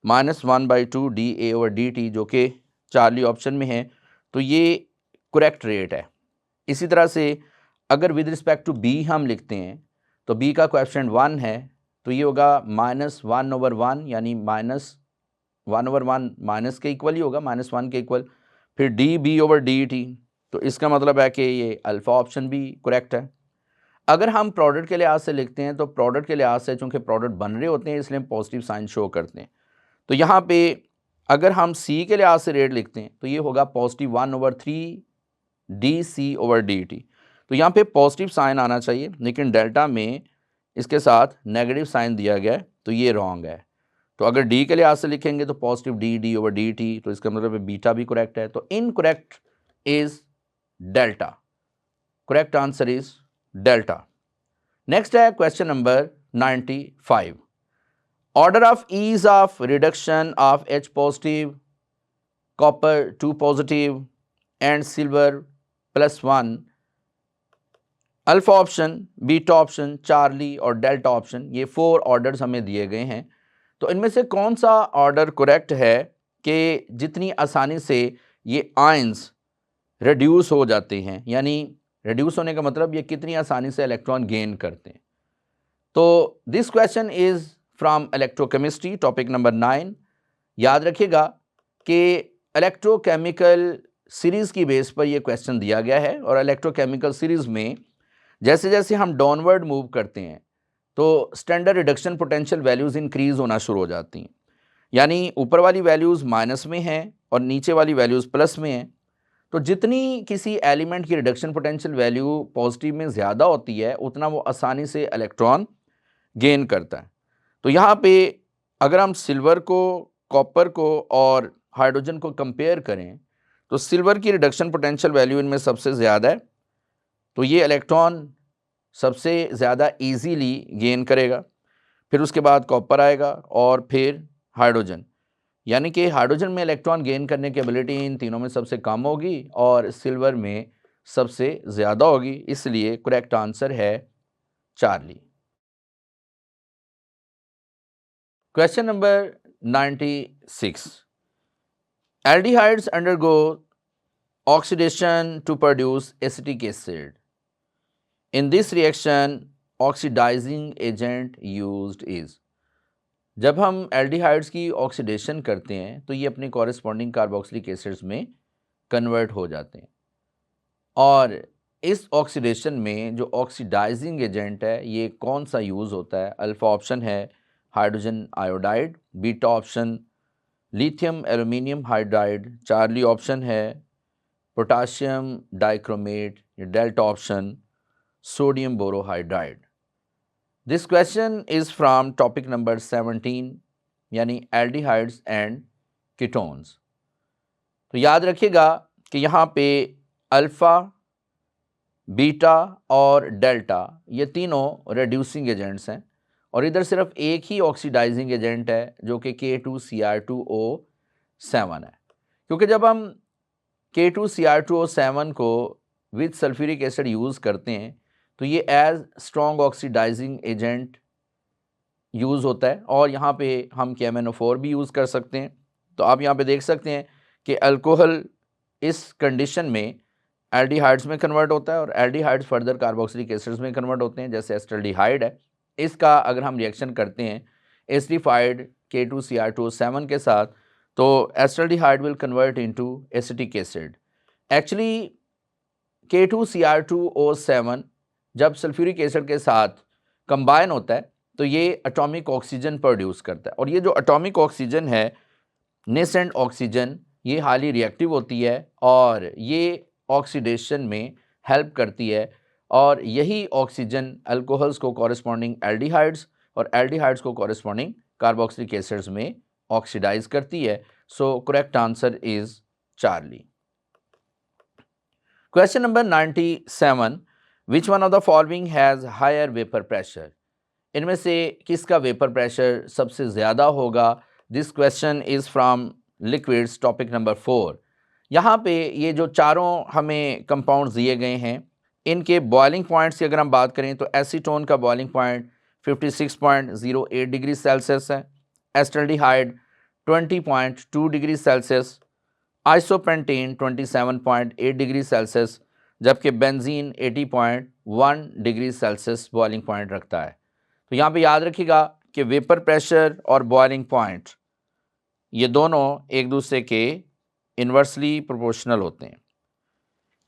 -1/2 D A over D T, जो कि चार्ली ऑप्शन में है, तो ये करेक्ट रेट है। इसी तरह से अगर विद रिस्पेक्ट टू बी हम लिखते हैं तो बी का कोएफिशिएंट 1 है, तो ये होगा -1/1, यानी -1/1 माइनस के इक्वल ही होगा, -1 के इक्वल, फिर D B over D T, तो इसका मतलब है कि ये अल्फ़ा ऑप्शन भी करेक्ट है। अगर हम प्रोडक्ट के लिहाज से लिखते हैं तो प्रोडक्ट के लिहाज से चूँकि प्रोडक्ट बन रहे होते हैं इसलिए हम पॉजिटिव साइन शो करते हैं। तो यहाँ पे अगर हम सी के लिहाज से रेट लिखते हैं तो ये होगा positive 1/3 D C over D T. तो यहाँ पे पॉजिटिव साइन आना चाहिए, लेकिन डेल्टा में इसके साथ नेगेटिव साइन दिया गया है, तो ये रॉन्ग है। तो अगर डी के लिहाज से लिखेंगे तो positive d over D T, तो इसका मतलब बीटा भी करेक्ट है। तो incorrect is delta, correct answer is delta. Next है question number 95। Order of ease of reduction of H positive, copper 2 positive and silver +1, alpha option, beta option, Charlie और delta option, ये 4 orders हमें दिए गए हैं। तो इनमें से कौन सा ऑर्डर करेक्ट है कि जितनी आसानी से ये आयंस रिड्यूस हो जाते हैं, यानी रिड्यूस होने का मतलब ये कितनी आसानी से इलेक्ट्रॉन गेन करते हैं। तो this question is from electrochemistry topic number 9। याद रखिएगा कि इलेक्ट्रोकेमिकल सीरीज़ की बेस पर यह क्वेश्चन दिया गया है, और इलेक्ट्रोकेमिकल सीरीज़ में जैसे जैसे हम डाउनवर्ड मूव करते हैं तो standard reduction potential values increase होना शुरू हो जाती हैं, यानी ऊपर वाली वैल्यूज़ माइनस में हैं और नीचे वाली वैल्यूज़ प्लस में हैं। तो जितनी किसी एलिमेंट की रिडक्शन पोटेंशियल वैल्यू पॉजिटिव में ज़्यादा होती है उतना वो आसानी से इलेक्ट्रॉन गेन करता है। तो यहाँ पे अगर हम सिल्वर को, कॉपर को और हाइड्रोजन को कंपेयर करें तो सिल्वर की रिडक्शन पोटेंशियल वैल्यू इनमें सबसे ज़्यादा है, तो ये इलेक्ट्रॉन सबसे ज़्यादा इजीली गेन करेगा। फिर उसके बाद कॉपर आएगा और फिर हाइड्रोजन, यानी कि हाइड्रोजन में इलेक्ट्रॉन गेन करने की एबिलिटी इन तीनों में सबसे कम होगी और सिल्वर में सबसे ज़्यादा होगी, इसलिए करेक्ट आंसर है Charlie. Question number 96। Aldehydes undergo oxidation to produce acetic acid, in this reaction oxidizing agent used is. जब हम एल्डिहाइड्स की ऑक्सीडेशन करते हैं तो ये अपने कॉरेस्पॉन्डिंग कार्बोक्सिलिक एसिड्स में कन्वर्ट हो जाते हैं, और इस ऑक्सीडेशन में जो ऑक्सीडाइजिंग एजेंट है ये कौन सा यूज़ होता है? अल्फ़ा ऑप्शन है hydrogen iodide, beta option lithium aluminium hydride, Charlie option है potassium dichromate, delta option sodium borohydride. This question is from topic number 17 यानी एल्डिहाइड्स एंड कीटोन्स। तो याद रखिएगा कि यहाँ पे अल्फ़ा, बीटा और डेल्टा ये तीनों रेड्यूसिंग एजेंट्स हैं, और इधर सिर्फ एक ही ऑक्सीडाइजिंग एजेंट है जो कि K2Cr2O7 है। क्योंकि जब हम K2Cr2O7 को विद सल्फ्यूरिक एसिड यूज़ करते हैं तो ये as strong oxidizing agent use होता है, और यहाँ पे हम KMnO4 भी यूज़ कर सकते हैं। तो आप यहाँ पे देख सकते हैं कि अल्कोहल इस कंडीशन में एल्डिहाइड्स में कन्वर्ट होता है, और एल्डिहाइड्स फर्दर कार्बोक्सिलिक एसिड्स में कन्वर्ट होते हैं, जैसे एस्टल्डिहाइड है। इसका अगर हम रिएक्शन करते हैं एसिडिफाइड K2Cr2O7 के साथ तो acetaldehyde will convert into acetic acid. Actually K2Cr2O7 जब सल्फ्यूरिक एसिड के साथ कंबाइन होता है तो ये एटॉमिक ऑक्सीजन प्रोड्यूस करता है, और ये जो एटॉमिक ऑक्सीजन है नेसेंट ऑक्सीजन, ये हाईली रिएक्टिव होती है और ये ऑक्सीडेशन में हेल्प करती है, और यही ऑक्सीजन अल्कोहल्स को कॉरेस्पॉन्डिंग एल्डिहाइड्स और एल्डिहाइड्स को कॉरेस्पॉन्डिंग कार्बोक्सिलिक एसिड्स में ऑक्सीडाइज करती है। So correct answer is Charlie. Question number 97, which one of the following has higher vapour pressure? इनमें से किसका वेपर प्रेशर सबसे ज़्यादा होगा? This question is from liquids topic number 4। यहाँ पे ये जो चारों हमें कंपाउंड्स दिए गए हैं इनके बॉइलिंग पॉइंट्स की अगर हम बात करें तो एसीटोन का बॉइलिंग पॉइंट 56.08 डिग्री सेल्सियस है, acetaldehyde 20.2 degree Celsius, isopentane 27.8 degree Celsius, जबकि benzene 80.1 degree Celsius boiling point रखता है। तो यहाँ पे याद रखिएगा कि वेपर प्रेशर और बॉइलिंग पॉइंट ये दोनों एक दूसरे के इन्वर्सली प्रोपोर्शनल होते हैं।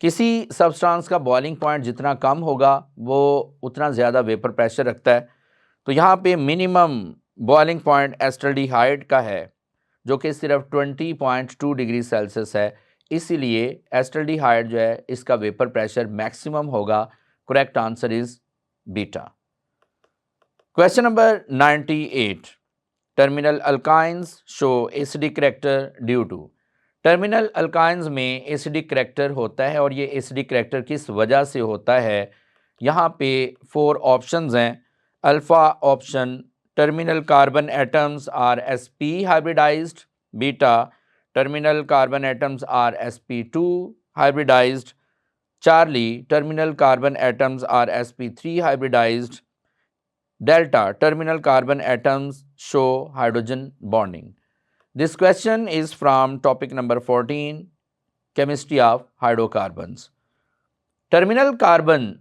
किसी सब्सटेंस का बॉइलिंग पॉइंट जितना कम होगा वो उतना ज़्यादा वेपर प्रेशर रखता है। तो यहाँ पे मिनिमम बॉइलिंग पॉइंट एस्टल्डिहाइड का है जो कि सिर्फ 20.2 डिग्री सेल्सियस है, इसीलिए एस्टल्डिहाइड जो है इसका वेपर प्रेशर मैक्सिमम होगा। Correct answer is beta. Question number 98, terminal alkynes show acidic character due to. Terminal alkynes में एसिडिक करैक्टर होता है, और ये एसिडिक करैक्टर किस वजह से होता है? यहाँ पे 4 ऑप्शंस हैं। Alpha option terminal carbon atoms are sp hybridized, beta terminal carbon atoms are sp2 hybridized, Charlie terminal carbon atoms are sp3 hybridized, delta terminal carbon atoms show hydrogen bonding. This question is from topic number 14, chemistry of hydrocarbons. Terminal carbon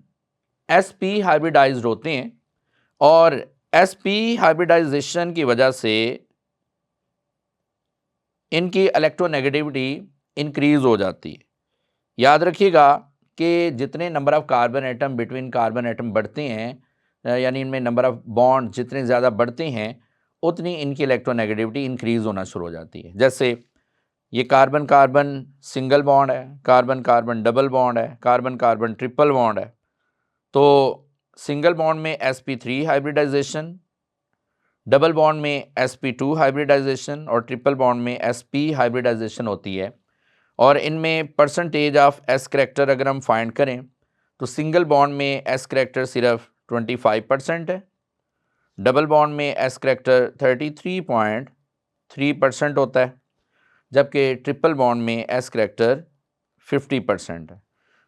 sp hybridized होते हैं, और sp hybridisation की वजह से इनकी electronegativity increase हो जाती है। याद रखिएगा कि जितने number of carbon atom between carbon atom बढ़ते हैं, यानी इनमें नंबर ऑफ बॉन्ड जितने ज़्यादा बढ़ते हैं उतनी इनकी इलेक्ट्रोनेगेटिविटी इंक्रीज़ होना शुरू हो जाती है। जैसे ये कार्बन कार्बन सिंगल बॉन्ड है, कार्बन कार्बन डबल बॉन्ड है, कार्बन कार्बन ट्रिपल बॉन्ड है। तो सिंगल बॉन्ड में sp3 हाइब्रिडाइजेशन, डबल बॉन्ड में sp2 हाइब्रिडाइजेशन, और ट्रिपल बॉन्ड में sp हाइब्रिडाइजेशन होती है। और इनमें परसेंटेज ऑफ s करैक्टर अगर हम फाइंड करें तो सिंगल बॉन्ड में s करैक्टर सिर्फ 25% है, डबल बॉन्ड में s करैक्टर 33.3% होता है, जबकि ट्रिपल बॉन्ड में s करैक्टर 50% है।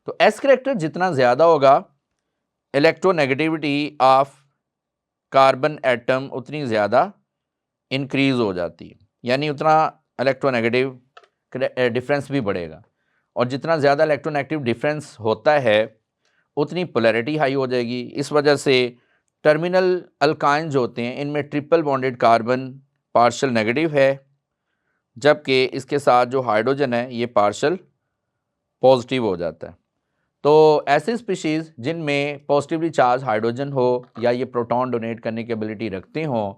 तो s करैक्टर जितना ज़्यादा होगा इलेक्ट्रोनेगेटिविटी ऑफ कार्बन एटम उतनी ज़्यादा इंक्रीज़ हो जाती है, यानी उतना इलेक्ट्रोनेगेटिव डिफरेंस भी बढ़ेगा, और जितना ज़्यादा इलेक्ट्रोनेगेटिव डिफरेंस होता है उतनी पोलैरिटी हाई हो जाएगी। इस वजह से टर्मिनल अल्काइन जो होते हैं इनमें triple bonded carbon partial negative है, जबकि इसके साथ जो हाइड्रोजन है ये पार्शियल पॉजिटिव हो जाता है। तो ऐसे स्पीशीज़ जिनमें पॉजिटिवली चार्ज हाइड्रोजन हो या ये प्रोटॉन डोनेट करने की एबिलिटी रखते हों,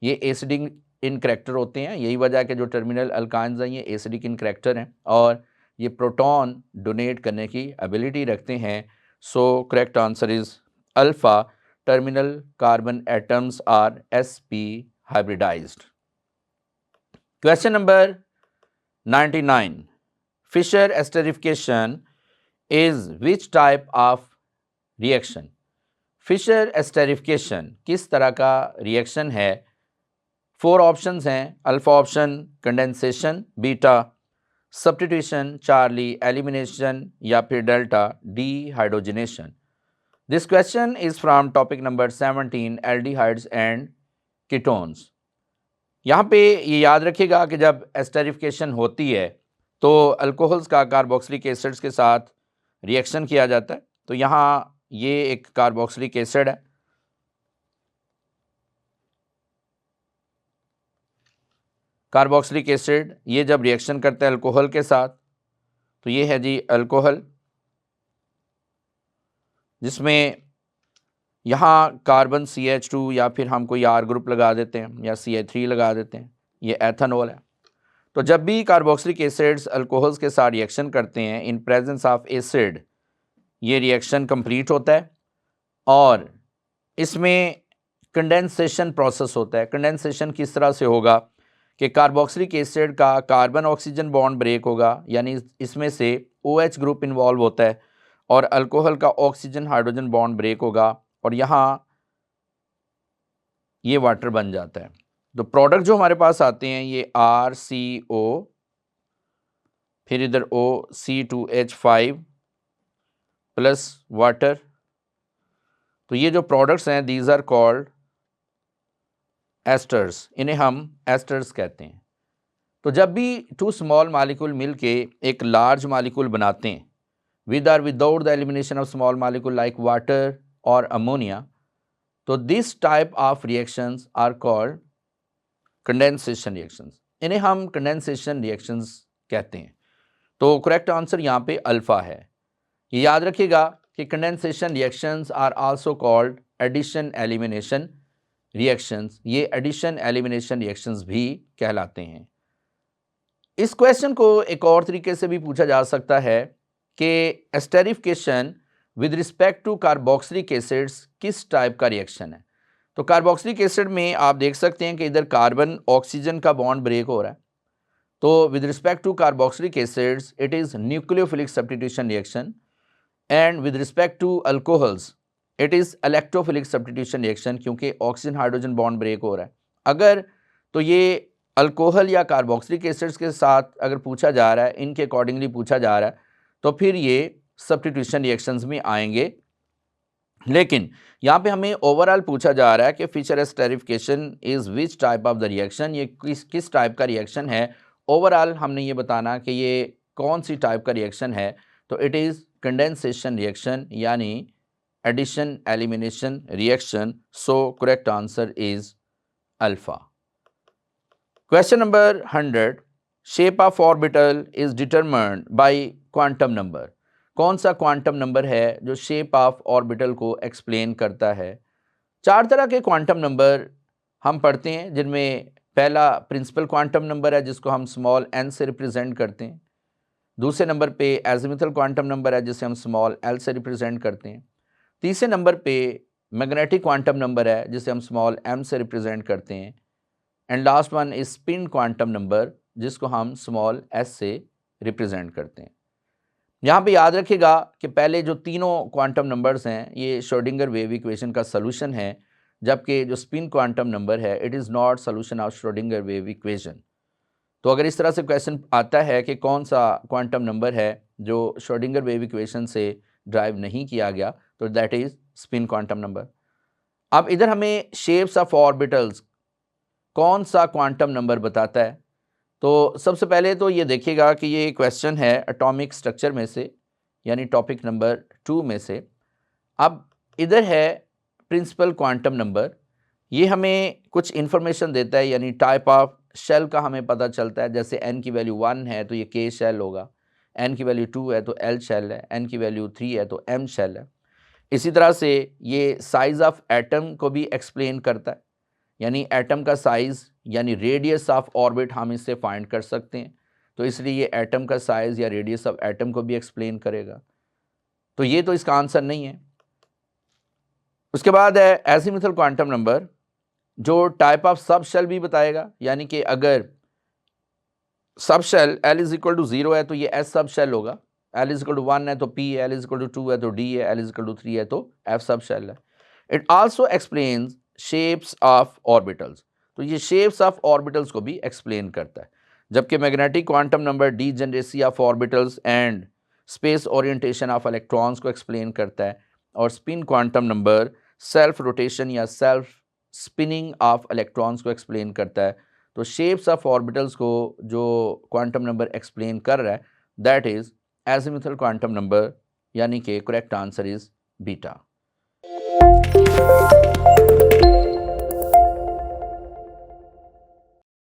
ये एसिडिक इन करैक्टर होते हैं। यही वजह है कि जो टर्मिनल अल्काइंस हैं ये एसिडिक इन करैक्टर हैं और ये प्रोटॉन डोनेट करने की एबिलिटी रखते हैं। So correct answer is alpha, terminal carbon atoms are sp hybridized. Question number 99, Fischer esterification is which type of reaction? Fischer esterification किस तरह का रिएक्शन है? 4 ऑप्शंस हैं। Alpha option condensation, beta substitution, Charlie elimination या फिर delta dehydrogenation. This question is from topic number 17 aldehydes and ketones. यहाँ पे ये याद रखिएगा कि जब एस्टरिफिकेशन होती है तो अल्कोहल्स का कार्बोक्सिलिक एसिड्स के साथ रिएक्शन किया जाता है। तो यहाँ ये एक कार्बोक्सिलिक एसिड है, कार्बोक्सिलिक एसिड ये जब रिएक्शन करता है अल्कोहल के साथ तो ये है जी अल्कोहल, जिसमें यहाँ कार्बन CH2 या फिर हम कोई R ग्रुप लगा देते हैं या CH3 लगा देते हैं, ये एथेनॉल है। तो जब भी कार्बोक्सिलिक एसिड्स अल्कोहल्स के साथ रिएक्शन करते हैं इन प्रेजेंस ऑफ एसिड, ये रिएक्शन कंप्लीट होता है और इसमें कंडेंसेशन प्रोसेस होता है। कंडेंसेशन किस तरह से होगा कि कार्बोक्सिलिक एसिड का कार्बन ऑक्सीजन बॉन्ड ब्रेक होगा, यानी इसमें से OH ग्रुप इन्वॉल्व होता है और अल्कोहल का ऑक्सीजन हाइड्रोजन बॉन्ड ब्रेक होगा और यहाँ ये वाटर बन जाता है। तो प्रोडक्ट जो हमारे पास आते हैं ये RCO, फिर इधर OC2H5 प्लस वाटर। तो ये जो प्रोडक्ट्स हैं दीज आर कॉल्ड एस्टर्स, इन्हें हम एस्टर्स कहते हैं। तो जब भी 2 स्मॉल मालिक्यूल मिलके एक लार्ज मालिक्यूल बनाते हैं विद और without the elimination of small molecule like water और अमोनिया, तो this type of reactions are called condensation reactions. इन्हें हम कंडेंसेशन रिएक्शंस कहते हैं। तो करेक्ट आंसर यहाँ पे अल्फा है। ये याद रखिएगा कि condensation reactions are also called addition elimination reactions. ये एडिशन एलिमिनेशन रिएक्शंस भी कहलाते हैं। इस क्वेश्चन को एक और तरीके से भी पूछा जा सकता है कि esterification with respect to carboxylic acids किस टाइप का रिएक्शन है। तो कार्बोक्सिलिक एसिड में आप देख सकते हैं कि इधर कार्बन ऑक्सीजन का बॉन्ड ब्रेक हो रहा है। तो with respect to carboxylic acids it is nucleophilic substitution reaction and with respect to alcohols it is electrophilic substitution reaction, क्योंकि ऑक्सीजन हाइड्रोजन बॉन्ड ब्रेक हो रहा है। अगर तो ये अल्कोहल या कार्बोक्सिलिक एसिड्स के साथ अगर पूछा जा रहा है, इनके अकॉर्डिंगली पूछा जा रहा है, तो फिर ये सब्स्टिट्यूशन रिएक्शंस में आएंगे। लेकिन यहाँ पे हमें ओवरऑल पूछा जा रहा है कि Fischer esterification is which type of the reaction, ये किस टाइप का रिएक्शन है। ओवरऑल हमने ये बताना कि ये कौन सी टाइप का रिएक्शन है। तो इट इज़ कंडेंसेशन रिएक्शन यानी addition elimination reaction. So correct answer is alpha. Question number 100, shape of orbital is determined by quantum number. कौन सा क्वांटम नंबर है जो शेप ऑफ ऑर्बिटल को एक्सप्लेन करता है? 4 तरह के क्वांटम नंबर हम पढ़ते हैं, जिनमें पहला प्रिंसिपल क्वांटम नंबर है जिसको हम स्मॉल n से रिप्रेजेंट करते हैं। दूसरे नंबर पे एजिमुथल क्वांटम नंबर है जिसे हम स्मॉल l से रिप्रेजेंट करते हैं। तीसरे नंबर पे मैग्नेटिक क्वांटम नंबर है जिसे हम स्मॉल m से रिप्रेजेंट करते हैं। And last one is spin quantum number जिसको हम स्मॉल s से रिप्रेजेंट करते हैं। यहाँ पे याद रखिएगा कि पहले जो तीनों क्वांटम नंबर्स हैं ये श्रोडिंगर वेव इक्वेशन का सलूशन है, जबकि जो स्पिन क्वांटम नंबर है it is not solution of Schrodinger wave equation. तो अगर इस तरह से क्वेश्चन आता है कि कौन सा क्वांटम नंबर है जो श्रोडिंगर वेव इक्वेशन से ड्राइव नहीं किया गया, तो that is spin quantum number. अब इधर हमें शेप्स ऑफ ऑर्बिटल्स कौन सा क्वांटम नंबर बताता है। तो सबसे पहले तो ये देखिएगा कि ये क्वेश्चन है एटॉमिक स्ट्रक्चर में से, यानी टॉपिक नंबर 2 में से। अब इधर है प्रिंसिपल क्वांटम नंबर, ये हमें कुछ इन्फॉर्मेशन देता है, यानी टाइप ऑफ शेल का हमें पता चलता है। जैसे n की वैल्यू 1 है तो ये k शेल होगा, n की वैल्यू 2 है तो l शेल है, n की वैल्यू 3 है तो m शेल है। इसी तरह से ये साइज़ ऑफ एटम को भी एक्सप्लेन करता है, यानी एटम का साइज़ यानी रेडियस ऑफ ऑर्बिट हम इससे फाइंड कर सकते हैं, तो इसलिए ये एटम का साइज़ या रेडियस ऑफ एटम को भी एक्सप्लेन करेगा। तो ये तो इसका आंसर नहीं है। उसके बाद है एजीमुथल क्वांटम नंबर, जो टाइप ऑफ सब शेल भी बताएगा, यानी कि अगर sub shell L is equal to 0 है तो ये S सब शेल होगा, L इज इक्वल टू 1 है तो P है, L इज इक्वल टू 2 है तो D है, L इज इक्वल टू 3 है तो F सब शेल है। It also explains shapes of orbitals, तो ये शेप्स ऑफ ऑर्बिटल्स को भी एक्सप्लेन करता है। जबकि magnetic quantum number degeneracy of orbitals and space orientation of electrons को एक्सप्लेन करता है, और spin quantum number self rotation या सेल्फ स्पिनिंग ऑफ इलेक्ट्रॉन्स को एक्सप्लेन करता है। तो शेप्स ऑफ ऑर्बिटल्स को जो क्वांटम नंबर एक्सप्लेन कर रहा है that is azimuthal quantum number, यानी कि करेक्ट आंसर इज बीटा।